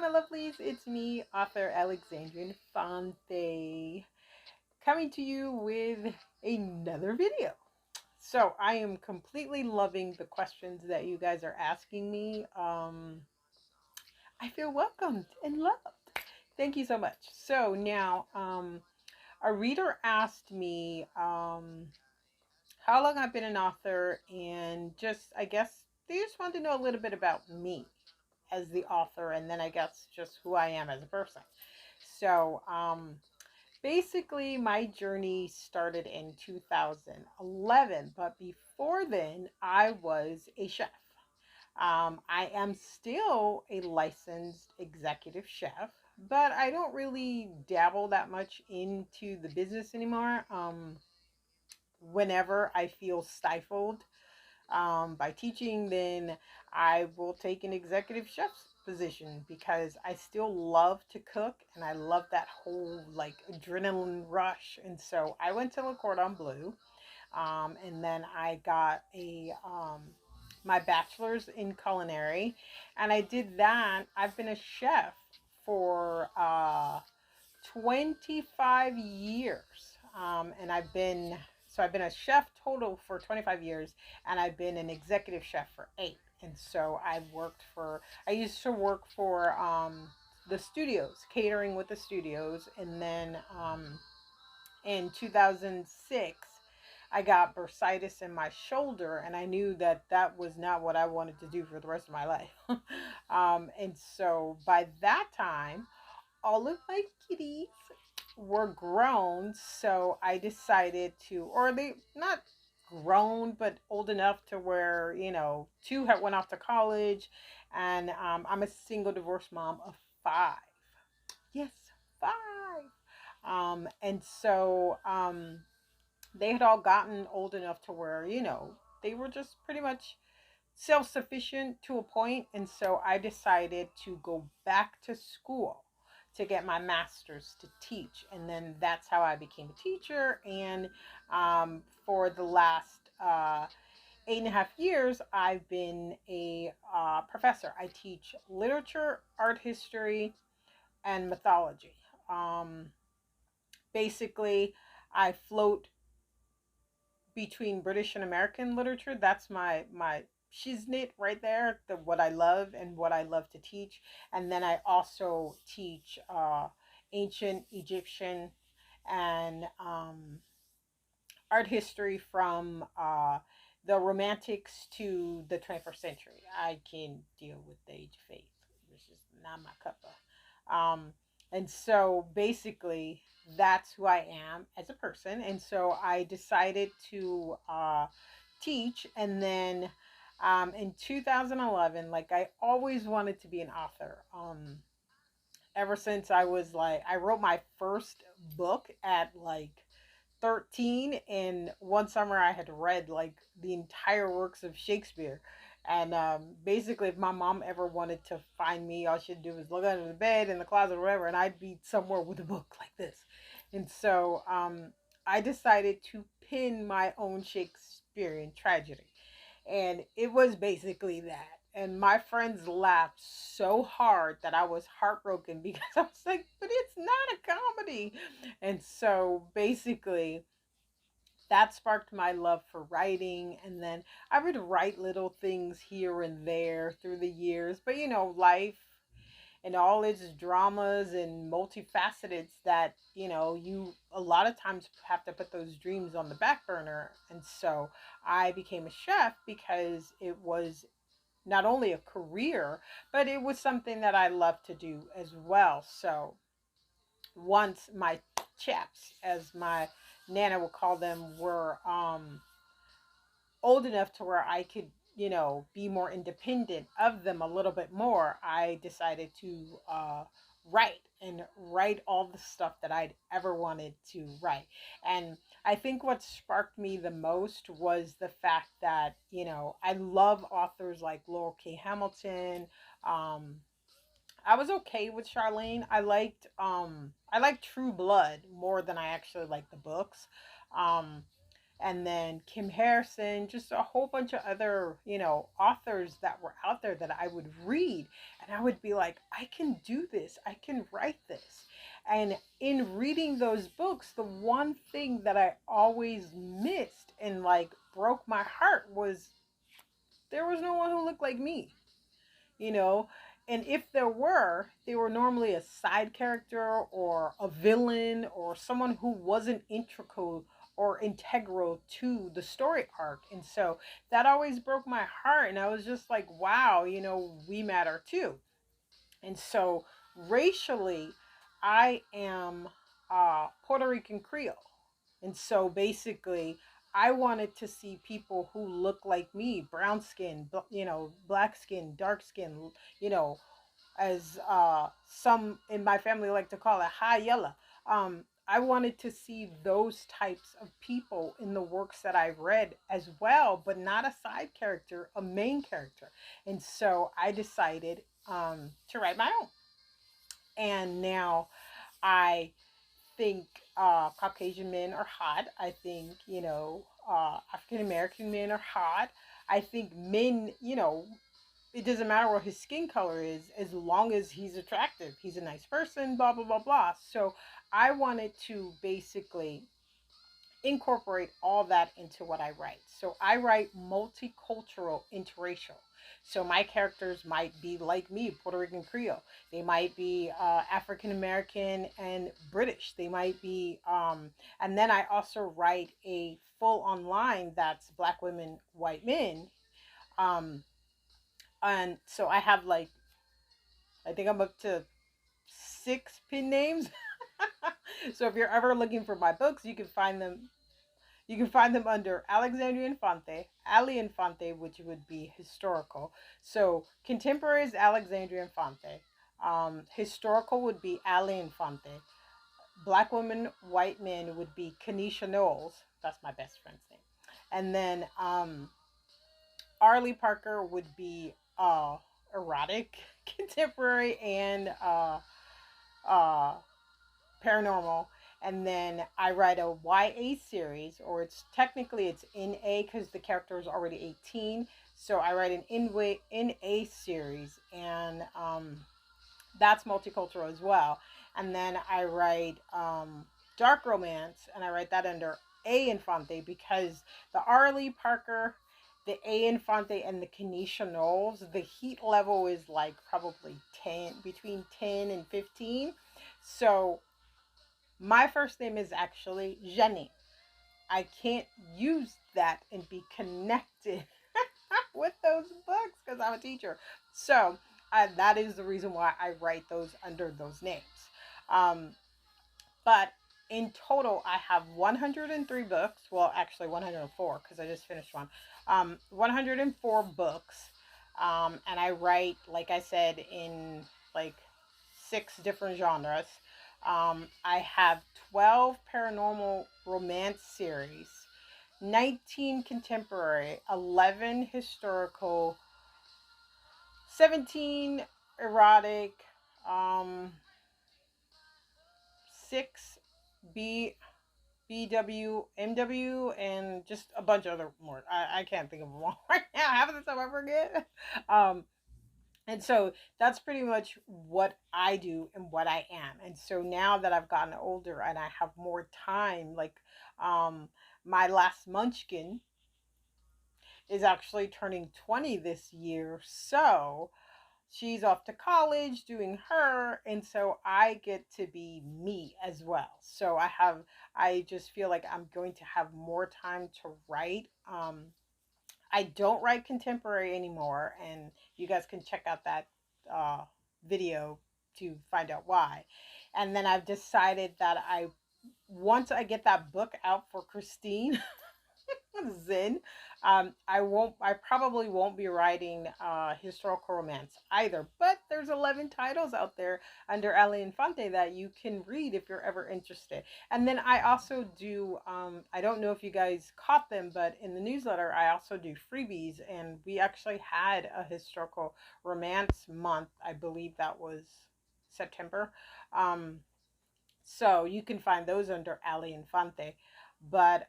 my lovelies. It's me, author Alexandria Infante, coming to you with another video. So, I am completely loving the questions that you guys are asking me. I feel welcomed and loved. Thank you so much. So, now, a reader asked me how long I've been an author, and just, I guess, they just want to know a little bit about me as the author, and then I guess just who I am as a person. So, basically, my journey started in 2011, but before then, I was a chef. I am still a licensed executive chef, but I don't really dabble that much into the business anymore. Whenever I feel stifled by teaching, then I will take an executive chef's position because I still love to cook and I love that whole like adrenaline rush. And so I went to Le Cordon Bleu, and then I got a my bachelor's in culinary, and I did that. I've been a chef for 25 years. And I've been a chef total for 25 years, and I've been an executive chef for 8. And so I used to work for the studios, catering with the studios. And then in 2006, I got bursitis in my shoulder, and I knew that that was not what I wanted to do for the rest of my life. And so by that time, all of my kitties were grown, so I decided to, or they not grown, but old enough to where, two had went off to college, and I'm a single divorced mom of 5. Yes, 5. And so they had all gotten old enough to where, they were just pretty much self-sufficient to a point. And so I decided to go back to school to get my master's to teach, and then that's how I became a teacher. And for the last 8.5 years, I've been a professor. I teach literature, art history, and mythology. um, Basically, I float between British and American literature. That's my shiznit right there, the what I love and what I love to teach. And then I also teach ancient Egyptian and art history from the Romantics to the 21st century. I can deal with the age of faith, which is not my cuppa. And so basically, that's who I am as a person. And so I decided to teach. And then in 2011, like I always wanted to be an author. Ever since I wrote my first book at like 13, and one summer I had read like the entire works of Shakespeare. And basically, if my mom ever wanted to find me, all she'd do was look under the bed, in the closet, or whatever, and I'd be somewhere with a book like this. And so I decided to pin my own Shakespearean tragedy, and it was basically that. And my friends laughed so hard that I was heartbroken because I was like, but it's not a comedy. And so basically, that sparked my love for writing. And then I would write little things here and there through the years. But life and all its dramas and multifaceteds, that you a lot of times have to put those dreams on the back burner. And so I became a chef because it was not only a career, but it was something that I love to do as well. So once my chaps, as my nana would call them, were old enough to where I could, be more independent of them a little bit more, I decided to write all the stuff that I'd ever wanted to write. And I think what sparked me the most was the fact that, I love authors like Laurel K. Hamilton. Um, I was okay with Charlene. I liked True Blood more than I actually liked the books. Um, and then Kim Harrison, just a whole bunch of other, authors that were out there that I would read. And I would be like, I can do this, I can write this. And in reading those books, the one thing that I always missed and like broke my heart was there was no one who looked like me, you know. And if there were, they were normally a side character or a villain or someone who wasn't integral or integral to the story arc. And so that always broke my heart. And I was just like, wow, we matter too. And so racially, I am Puerto Rican Creole. And so basically, I wanted to see people who look like me, brown skin, black skin, dark skin, you know, as some in my family like to call it, high yellow. I wanted to see those types of people in the works that I read as well, but not a side character, a main character. And so I decided to write my own. And now I think Caucasian men are hot. I think, African American men are hot. I think men, it doesn't matter what his skin color is as long as he's attractive. He's a nice person, blah, blah, blah, blah. So I wanted to basically incorporate all that into what I write. So I write multicultural, interracial. So my characters might be like me, Puerto Rican Creole. They might be African American and British. They might be, and then I also write a full online that's Black women, white men. Um, and so I have like, I think I'm up to 6 pin names. So if you're ever looking for my books, you can find them. You can find them under Alexandria Infante, Ali Infante, which would be historical. So contemporary is Alexandria Infante. Historical would be Ali Infante. Black women, white men would be Kanisha Knowles. That's my best friend's name. And then Arlie Parker would be erotic, contemporary, and uh, paranormal. And then I write a YA series, or it's NA because the character is already 18. So I write an NA series, and that's multicultural as well. And then I write dark romance, and I write that under A Infante because the Arlie Parker, the A Infante, and the Kenesha Knowles, the heat level is like probably 10, between 10 and 15. So my first name is actually Jenny. I can't use that and be connected with those books because I'm a teacher. So that is the reason why I write those under those names. Um, but in total, I have 103 books. Well, actually, 104 because I just finished one. 104 books. And I write, like I said, in like 6 different genres. I have 12 paranormal romance series, 19 contemporary, 11 historical, 17 erotic, um, 6 B BW, MW, and just a bunch of other more. I can't think of them all right now. Half of the time I forget. Um, and so that's pretty much what I do and what I am. And so now that I've gotten older and I have more time, like my last munchkin is actually turning 20 this year. So she's off to college doing her, and so I get to be me as well. So I just feel like I'm going to have more time to write. I don't write contemporary anymore, and you guys can check out that uh, video to find out why. And then I've decided that once I get that book out for Christine, Zen. I probably won't be writing historical romance either, but there's 11 titles out there under Ali Infante that you can read if you're ever interested. And then I also do, I don't know if you guys caught them, but in the newsletter, I also do freebies, and we actually had a historical romance month. I believe that was September. Um, so you can find those under Ali Infante. But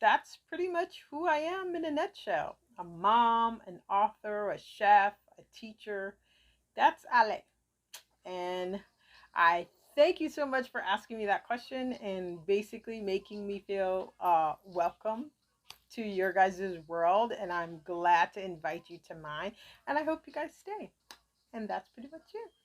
that's pretty much who I am in a nutshell. A mom, an author, a chef, a teacher. That's Ale. And I thank you so much for asking me that question and basically making me feel welcome to your guys' world. And I'm glad to invite you to mine. And I hope you guys stay. And that's pretty much it.